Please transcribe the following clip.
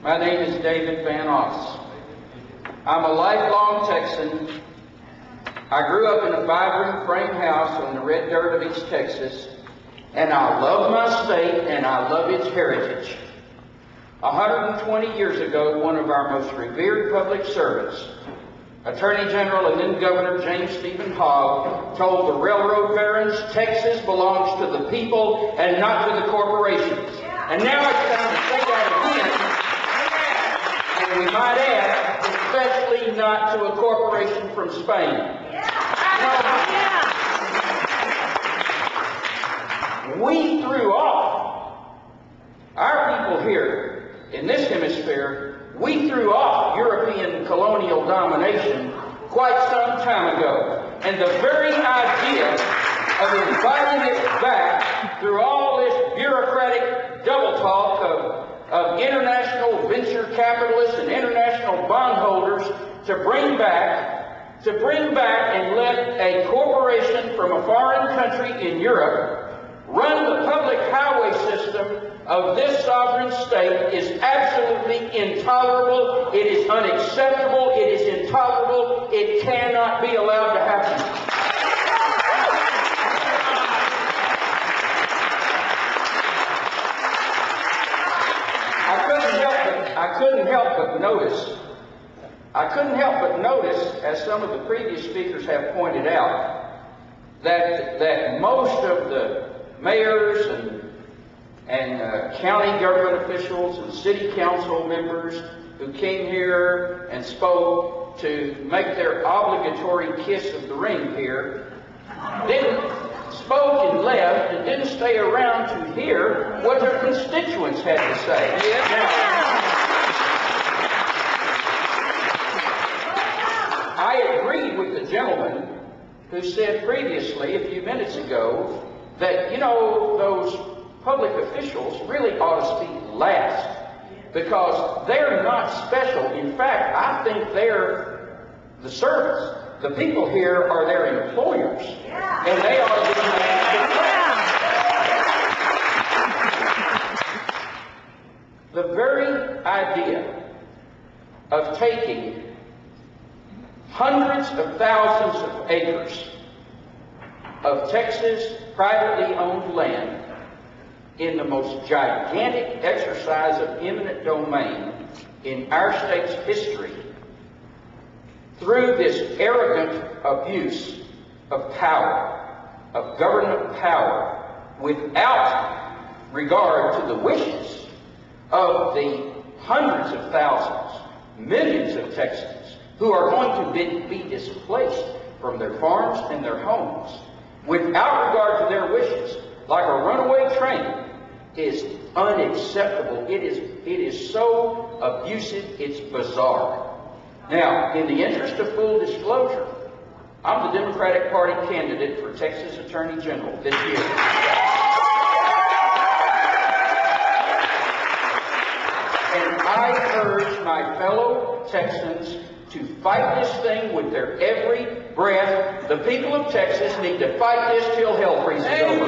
My name is David Van Oss. I'm a lifelong Texan. I grew up in a 5-room frame house on the red dirt of East Texas, and I love my state and I love its heritage. 120 years ago, one of our most revered public servants, Attorney General and then Governor James Stephen Hogg, told the railroad barons, Texas belongs to the people and not to the corporations. And now it's time to say that again. And we might add, especially not to a corporation from Spain. We threw off, our people here in this hemisphere, we threw off European colonial domination quite some time ago. And the very idea of inviting it back through all this bureaucratic double talk of international venture capitalists and international bondholders to bring back and let a corporation from a foreign country in Europe run the public highway system of this sovereign state is absolutely intolerable. It is unacceptable. It is intolerable. It cannot be allowed to happen. I couldn't help but notice, as some of the previous speakers have pointed out, that most of the mayors and county government officials and city council members who came here and spoke to make their obligatory kiss of the ring here spoke and left and didn't stay around to hear what their constituents had to say. I agree with the gentleman who said previously, a few minutes ago, that, you know, those public officials really ought to speak last because they're not special. In fact, I think they're the servants. The people here are their employers, and they are the The very idea of taking hundreds of thousands of acres of Texas privately owned land in the most gigantic exercise of eminent domain in our state's history through this arrogant abuse of power, of government power, without regard to the wishes of the hundreds of thousands, millions of Texans who are going to be displaced from their farms and their homes, without regard to their wishes, like a runaway train, is unacceptable. It is so abusive, it's bizarre. Now, in the interest of full disclosure, I'm the Democratic Party candidate for Texas Attorney General this year. And I urge my fellow Texans to fight this thing with their every breath. The people of Texas need to fight this till hell freezes over.